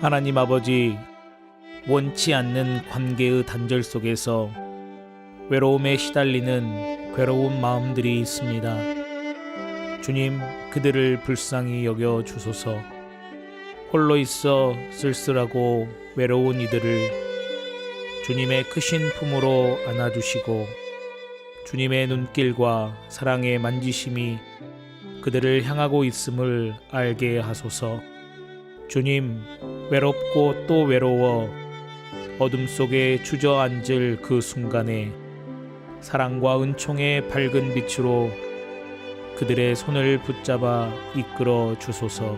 하나님 아버지, 원치 않는 관계의 단절 속에서 외로움에 시달리는 괴로운 마음들이 있습니다. 주님, 그들을 불쌍히 여겨 주소서. 홀로 있어 쓸쓸하고 외로운 이들을 주님의 크신 품으로 안아주시고 주님의 눈길과 사랑의 만지심이 그들을 향하고 있음을 알게 하소서. 주님, 외롭고 또 외로워 어둠 속에 주저앉을 그 순간에 사랑과 은총의 밝은 빛으로 그들의 손을 붙잡아 이끌어 주소서.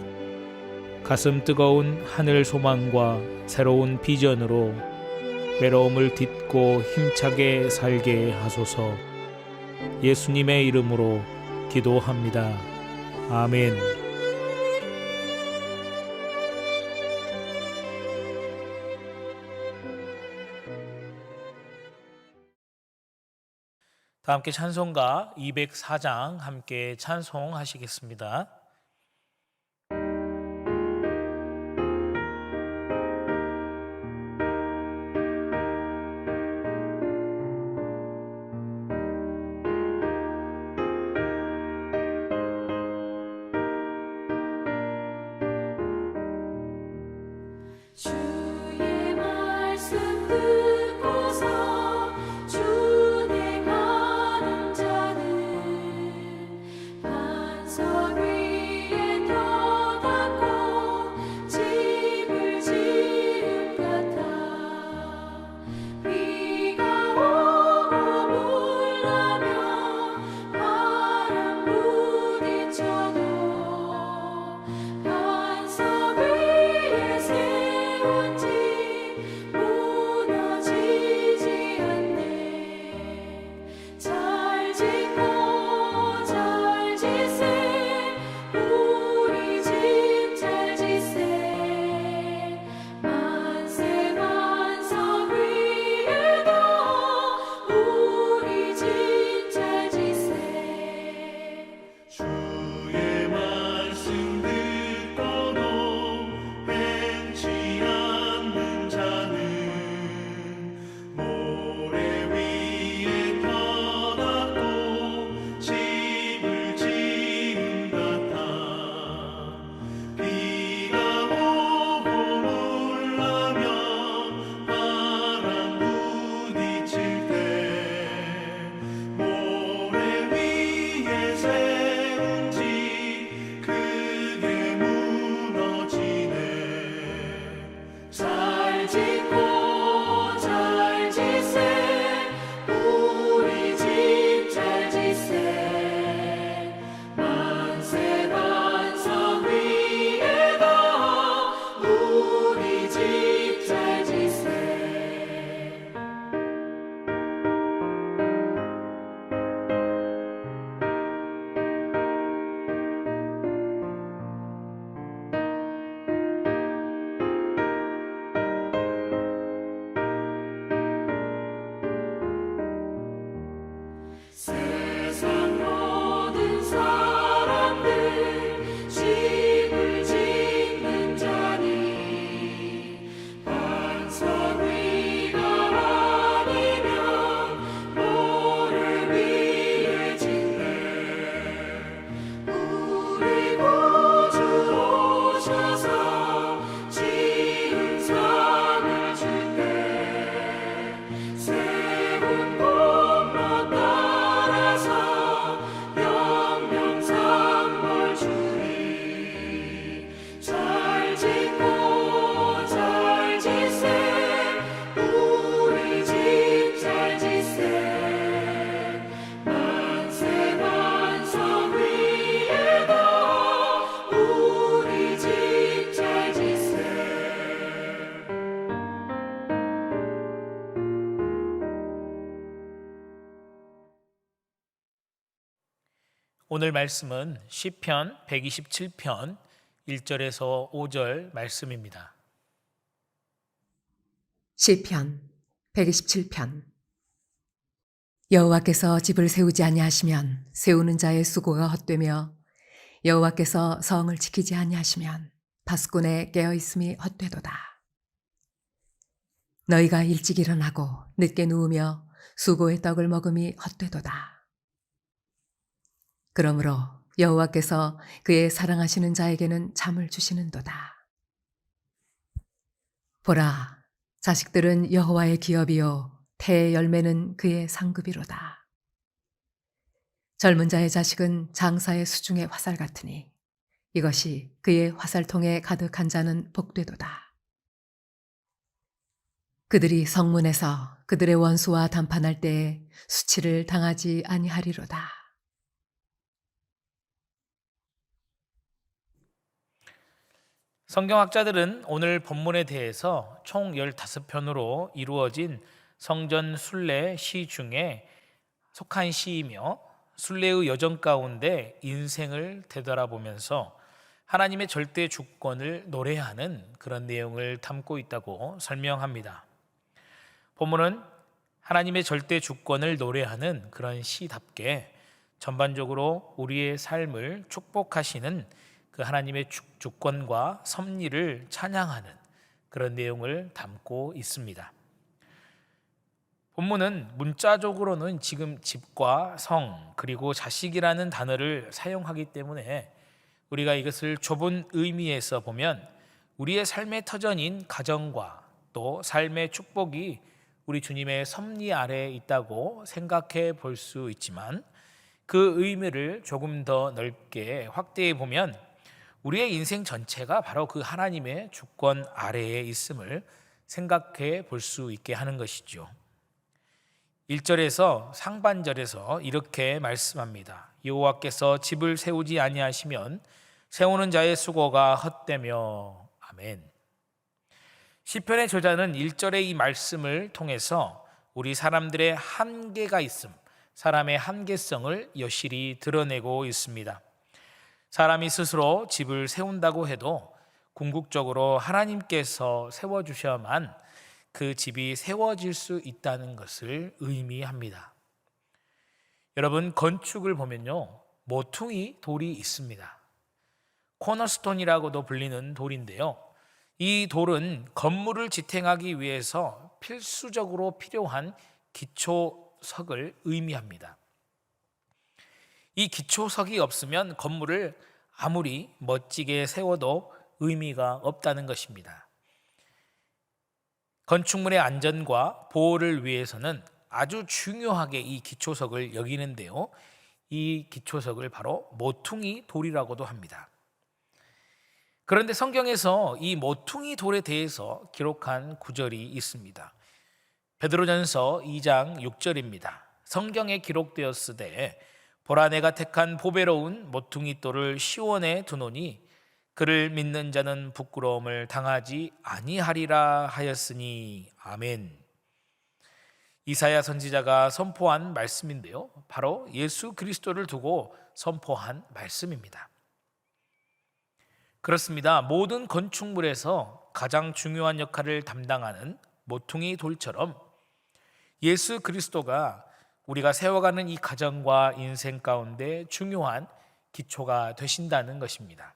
가슴 뜨거운 하늘 소망과 새로운 비전으로 외로움을 딛고 힘차게 살게 하소서. 예수님의 이름으로 기도합니다. 아멘. 다 함께 찬송가 204장 함께 찬송하시겠습니다. 주의 말씀 듣고서 주내 가는 자는 반석 위에 터닫고 집을 지은 같아. 비가 오고 물나며 바람 부딪혀도 반석 위에 세운 집 무너지지 않네. 잘 짓고 잘 지세 우리 집 잘 지세. 만세 반석 위에도 우리 집 잘 지세. 주의 말씀 듣고도 행치 않는 자는 모래 위에 터닫고 집을 지은 같아. 비가 오고 물나며 바람 부딪힐 때 모래 위에 세운 집 크게 무너지네. 잘 짓고 잘 지세 우리 집 잘 지세. 만세 반석 위에도 우리 집 잘 지세. 세상 모든 사람들 집을 짓는 자니 반석 위가 아니면 모래 위에 짓네. 우리 구주 오셔서 지은 상을 줄때 세운 공로 따라서 영명삼벌 주리. 잘 짓고 잘 지세 우리 집 잘 지세. 만세 반석 위에도 우리 집 잘 지세. 오늘 말씀은 시편 127편 1절에서 5절 말씀입니다. 시편 127편. 여호와께서 집을 세우지 아니하시면 세우는 자의 수고가 헛되며 여호와께서 성을 지키지 아니하시면 파수꾼의 깨어있음이 헛되도다. 너희가 일찍 일어나고 늦게 누우며 수고의 떡을 먹음이 헛되도다. 그러므로 여호와께서 그의 사랑하시는 자에게는 잠을 주시는도다. 보라, 자식들은 여호와의 기업이요 태의 열매는 그의 상급이로다. 젊은 자의 자식은 장사의 수중의 화살 같으니 이것이 그의 화살통에 가득한 자는 복되도다. 그들이 성문에서 그들의 원수와 담판할 때에 수치를 당하지 아니하리로다. 성경학자들은 오늘 본문에 대해서 총 15편으로 이루어진 성전 순례 시 중에 속한 시이며 순례의 여정 가운데 인생을 되돌아보면서 하나님의 절대 주권을 노래하는 그런 내용을 담고 있다고 설명합니다. 본문은 하나님의 절대 주권을 노래하는 그런 시답게 전반적으로 우리의 삶을 축복하시는 그 하나님의 주권과 섭리를 찬양하는 그런 내용을 담고 있습니다. 본문은 문자적으로는 지금 집과 성 그리고 자식이라는 단어를 사용하기 때문에 우리가 이것을 좁은 의미에서 보면 우리의 삶의 터전인 가정과 또 삶의 축복이 우리 주님의 섭리 아래에 있다고 생각해 볼 수 있지만 그 의미를 조금 더 넓게 확대해 보면 우리의 인생 전체가 바로 그 하나님의 주권 아래에 있음을 생각해 볼 수 있게 하는 것이죠. 1절에서 상반절에서 이렇게 말씀합니다. 여호와께서 집을 세우지 아니하시면 세우는 자의 수고가 헛되며. 아멘. 시편의 저자는 1절의 이 말씀을 통해서 우리 사람들의 한계가 있음, 사람의 한계성을 여실히 드러내고 있습니다. 사람이 스스로 집을 세운다고 해도 궁극적으로 하나님께서 세워주셔야만 그 집이 세워질 수 있다는 것을 의미합니다. 여러분, 건축을 보면요, 모퉁이 돌이 있습니다. 코너스톤이라고도 불리는 돌인데요, 이 돌은 건물을 지탱하기 위해서 필수적으로 필요한 기초석을 의미합니다. 이 기초석이 없으면 건물을 아무리 멋지게 세워도 의미가 없다는 것입니다. 건축물의 안전과 보호를 위해서는 아주 중요하게 이 기초석을 여기는데요, 이 기초석을 바로 모퉁이 돌이라고도 합니다. 그런데 성경에서 이 모퉁이 돌에 대해서 기록한 구절이 있습니다. 베드로전서 2장 6절입니다. 성경에 기록되었으되 보라, 내가 택한 보배로운 모퉁이 돌을 시온에 두노니 그를 믿는 자는 부끄러움을 당하지 아니하리라 하였으니. 아멘. 이사야 선지자가 선포한 말씀인데요, 바로 예수 그리스도를 두고 선포한 말씀입니다. 그렇습니다. 모든 건축물에서 가장 중요한 역할을 담당하는 모퉁이 돌처럼 예수 그리스도가 우리가 세워가는 이 가정과 인생 가운데 중요한 기초가 되신다는 것입니다.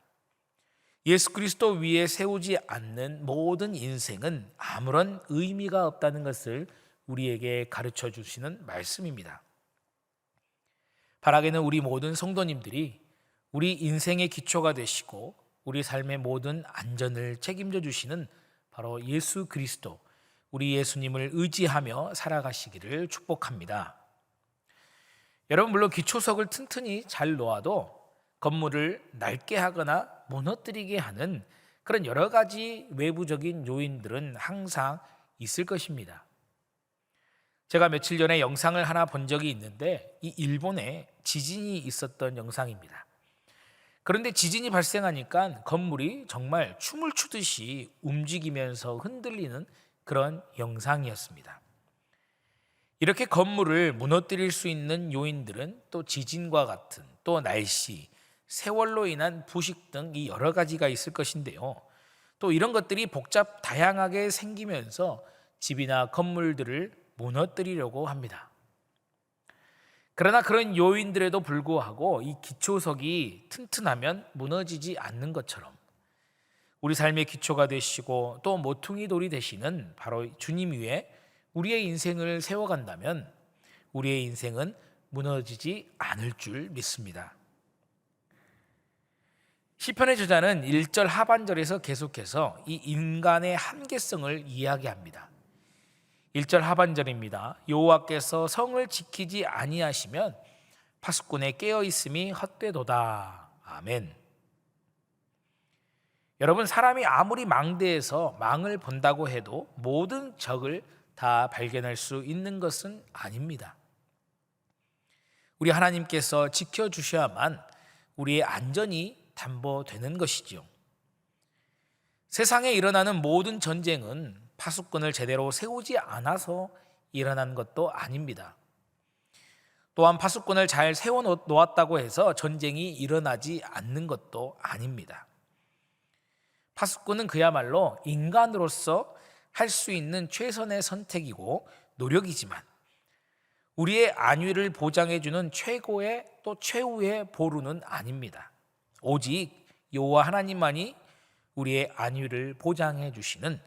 예수 그리스도 위에 세우지 않는 모든 인생은 아무런 의미가 없다는 것을 우리에게 가르쳐 주시는 말씀입니다. 바라기는 우리 모든 성도님들이 우리 인생의 기초가 되시고 우리 삶의 모든 안전을 책임져 주시는 바로 예수 그리스도, 우리 예수님을 의지하며 살아가시기를 축복합니다. 여러분, 물론 기초석을 튼튼히 잘 놓아도 건물을 낡게 하거나 무너뜨리게 하는 그런 여러 가지 외부적인 요인들은 항상 있을 것입니다. 제가 며칠 전에 영상을 하나 본 적이 있는데 이 일본에 지진이 있었던 영상입니다. 그런데 지진이 발생하니까 건물이 정말 춤을 추듯이 움직이면서 흔들리는 그런 영상이었습니다. 이렇게 건물을 무너뜨릴 수 있는 요인들은 또 지진과 같은, 또 날씨, 세월로 인한 부식 등 이 여러 가지가 있을 것인데요, 또 이런 것들이 복잡 다양하게 생기면서 집이나 건물들을 무너뜨리려고 합니다. 그러나 그런 요인들에도 불구하고 이 기초석이 튼튼하면 무너지지 않는 것처럼 우리 삶의 기초가 되시고 또 모퉁이 돌이 되시는 바로 주님 위에 우리의 인생을 세워간다면 우리의 인생은 무너지지 않을 줄 믿습니다. 시편의 저자는 1절 하반절에서 계속해서 이 인간의 한계성을 이야기합니다. 1절 하반절입니다. 여호와께서 성을 지키지 아니하시면 파수꾼의 깨어있음이 헛되도다. 아멘. 여러분, 사람이 아무리 망대에서 망을 본다고 해도 모든 적을 다 발견할 수 있는 것은 아닙니다. 우리 하나님께서 지켜주셔야만 우리의 안전이 담보되는 것이지요. 세상에 일어나는 모든 전쟁은 파수꾼을 제대로 세우지 않아서 일어난 것도 아닙니다. 또한 파수꾼을 잘 세워놓았다고 해서 전쟁이 일어나지 않는 것도 아닙니다. 파수꾼은 그야말로 인간으로서 할 수 있는 최선의 선택이고 노력이지만 우리의 안위를 보장해주는 최고의 또 최후의 보루는 아닙니다. 오직 여호와 하나님만이 우리의 안위를 보장해 주시는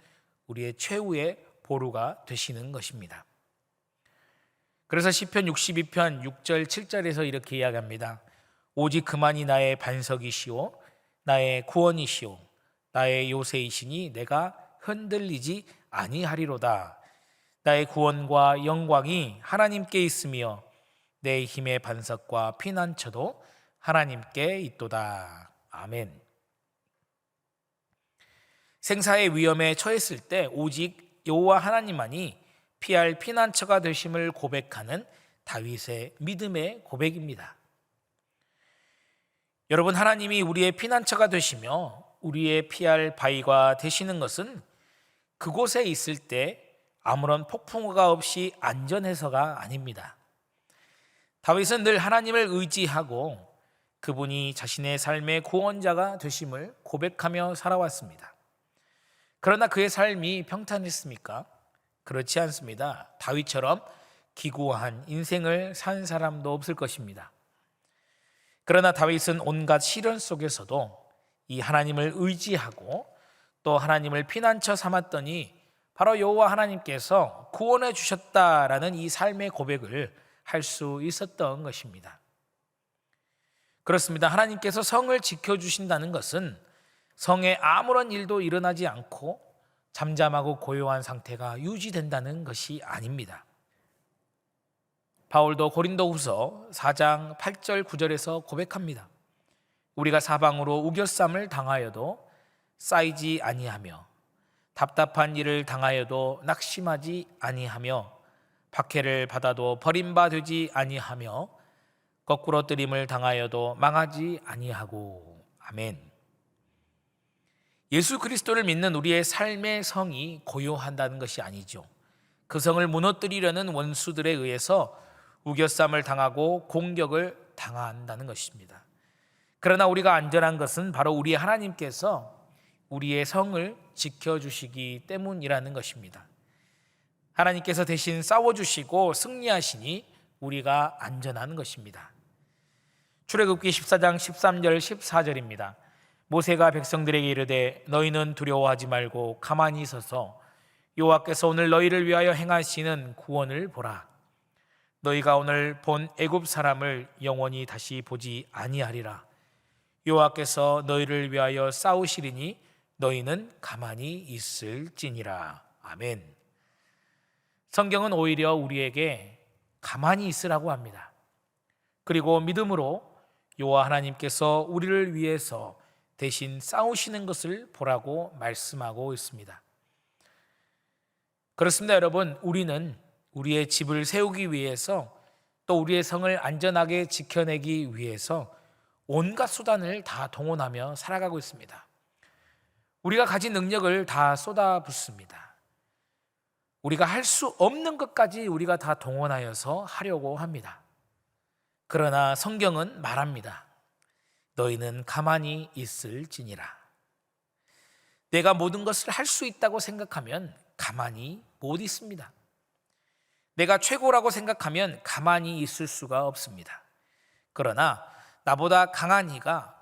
우리의 최후의 보루가 되시는 것입니다. 그래서 시편 62편 6절 7절에서 이렇게 이야기합니다. 오직 그만이 나의 반석이시오 나의 구원이시오 나의 요새이시니 내가 흔들리지 아니하리로다. 나의 구원과 영광이 하나님께 있으며 내 힘의 반석과 피난처도 하나님께 있도다. 아멘. 생사의 위험에 처했을 때 오직 여호와 하나님만이 피할 피난처가 되심을 고백하는 다윗의 믿음의 고백입니다. 여러분, 하나님이 우리의 피난처가 되시며 우리의 피할 바위가 되시는 것은 그곳에 있을 때 아무런 폭풍우가 없이 안전해서가 아닙니다. 다윗은 늘 하나님을 의지하고 그분이 자신의 삶의 구원자가 되심을 고백하며 살아왔습니다. 그러나 그의 삶이 평탄했습니까? 그렇지 않습니다. 다윗처럼 기구한 인생을 산 사람도 없을 것입니다. 그러나 다윗은 온갖 시련 속에서도 이 하나님을 의지하고 또 하나님을 피난처 삼았더니 바로 여호와 하나님께서 구원해 주셨다라는 이 삶의 고백을 할 수 있었던 것입니다. 그렇습니다. 하나님께서 성을 지켜주신다는 것은 성에 아무런 일도 일어나지 않고 잠잠하고 고요한 상태가 유지된다는 것이 아닙니다. 바울도 고린도후서 4장 8절 9절에서 고백합니다. 우리가 사방으로 우겨쌈을 당하여도 쌓이지 아니하며 답답한 일을 당하여도 낙심하지 아니하며 박해를 받아도 버림받지 아니하며 거꾸로 뜨림을 당하여도 망하지 아니하고. 아멘. 예수 그리스도를 믿는 우리의 삶의 성이 고요한다는 것이 아니죠. 그 성을 무너뜨리려는 원수들에 의해서 우겨쌈을 당하고 공격을 당한다는 것입니다. 그러나 우리가 안전한 것은 바로 우리 하나님께서 우리의 성을 지켜주시기 때문이라는 것입니다. 하나님께서 대신 싸워주시고 승리하시니 우리가 안전한 것입니다. 출애굽기 14장 13절 14절입니다. 모세가 백성들에게 이르되 너희는 두려워하지 말고 가만히 서서 여호와께서 오늘 너희를 위하여 행하시는 구원을 보라. 너희가 오늘 본 애굽 사람을 영원히 다시 보지 아니하리라. 여호와께서 너희를 위하여 싸우시리니 너희는 가만히 있을지니라. 아멘. 성경은 오히려 우리에게 가만히 있으라고 합니다. 그리고 믿음으로 여호와 하나님께서 우리를 위해서 대신 싸우시는 것을 보라고 말씀하고 있습니다. 그렇습니다, 여러분. 우리는 우리의 집을 세우기 위해서 또 우리의 성을 안전하게 지켜내기 위해서 온갖 수단을 다 동원하며 살아가고 있습니다. 우리가 가진 능력을 다 쏟아붓습니다. 우리가 할 수 없는 것까지 우리가 다 동원하여서 하려고 합니다. 그러나 성경은 말합니다. 너희는 가만히 있을지니라. 내가 모든 것을 할 수 있다고 생각하면 가만히 못 있습니다. 내가 최고라고 생각하면 가만히 있을 수가 없습니다. 그러나 나보다 강한 이가,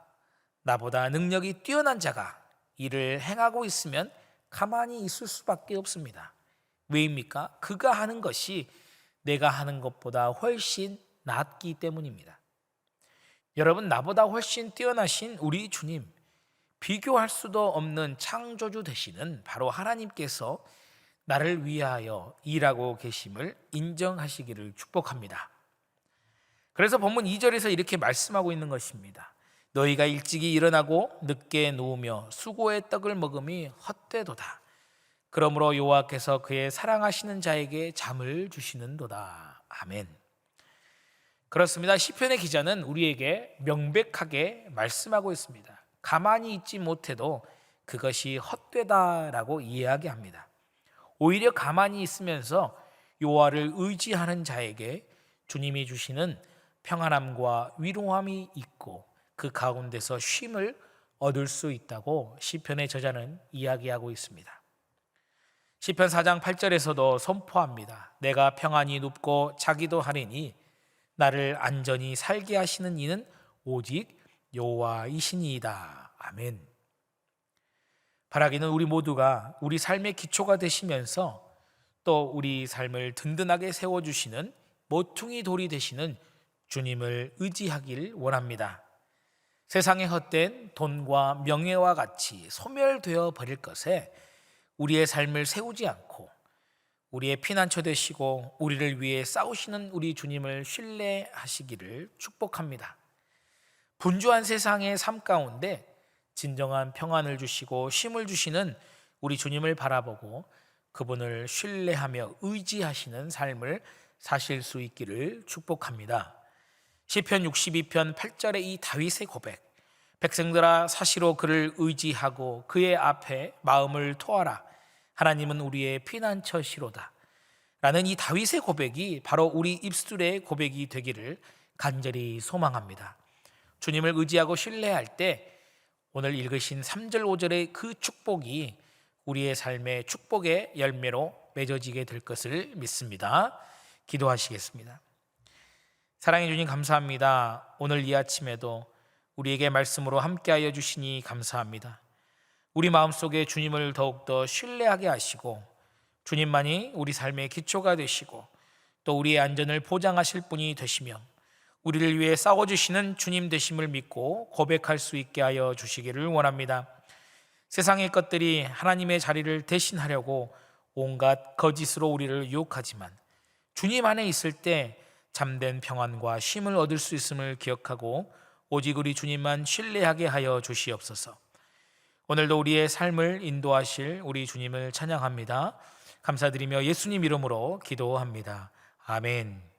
나보다 능력이 뛰어난 자가 일을 행하고 있으면 가만히 있을 수밖에 없습니다. 왜입니까? 그가 하는 것이 내가 하는 것보다 훨씬 낫기 때문입니다. 여러분, 나보다 훨씬 뛰어나신 우리 주님, 비교할 수도 없는 창조주 되시는 바로 하나님께서 나를 위하여 일하고 계심을 인정하시기를 축복합니다. 그래서 본문 2절에서 이렇게 말씀하고 있는 것입니다. 너희가 일찍이 일어나고 늦게 누우며 수고의 떡을 먹음이 헛되도다. 그러므로 여호와께서 그의 사랑하시는 자에게 잠을 주시는도다. 아멘. 그렇습니다. 시편의 기자는 우리에게 명백하게 말씀하고 있습니다. 가만히 있지 못해도 그것이 헛되다라고 이야기합니다. 오히려 가만히 있으면서 여호와를 의지하는 자에게 주님이 주시는 평안함과 위로함이 있고 그 가운데서 쉼을 얻을 수 있다고 시편의 저자는 이야기하고 있습니다. 시편 4장 8절에서도 선포합니다. 내가 평안히 눕고 자기도 하리니 나를 안전히 살게 하시는 이는 오직 여호와이시니이다. 아멘. 바라기는 우리 모두가 우리 삶의 기초가 되시면서 또 우리 삶을 든든하게 세워주시는 모퉁이 돌이 되시는 주님을 의지하길 원합니다. 세상에 헛된 돈과 명예와 같이 소멸되어 버릴 것에 우리의 삶을 세우지 않고 우리의 피난처 되시고 우리를 위해 싸우시는 우리 주님을 신뢰하시기를 축복합니다. 분주한 세상의 삶 가운데 진정한 평안을 주시고 쉼을 주시는 우리 주님을 바라보고 그분을 신뢰하며 의지하시는 삶을 사실 수 있기를 축복합니다. 시편 62편 8절의 이 다윗의 고백, 백성들아 사시로 그를 의지하고 그의 앞에 마음을 토하라. 하나님은 우리의 피난처시로다. 라는 이 다윗의 고백이 바로 우리 입술의 고백이 되기를 간절히 소망합니다. 주님을 의지하고 신뢰할 때 오늘 읽으신 3절 5절의 그 축복이 우리의 삶의 축복의 열매로 맺어지게 될 것을 믿습니다. 기도하시겠습니다. 사랑해 주님 감사합니다. 오늘 이 아침에도 우리에게 말씀으로 함께하여 주시니 감사합니다. 우리 마음속에 주님을 더욱더 신뢰하게 하시고 주님만이 우리 삶의 기초가 되시고 또 우리의 안전을 보장하실 분이 되시며 우리를 위해 싸워주시는 주님 되심을 믿고 고백할 수 있게 하여 주시기를 원합니다. 세상의 것들이 하나님의 자리를 대신하려고 온갖 거짓으로 우리를 유혹하지만 주님 안에 있을 때 잠든 평안과 쉼을 얻을 수 있음을 기억하고 오직 우리 주님만 신뢰하게 하여 주시옵소서. 오늘도 우리의 삶을 인도하실 우리 주님을 찬양합니다. 감사드리며 예수님 이름으로 기도합니다. 아멘.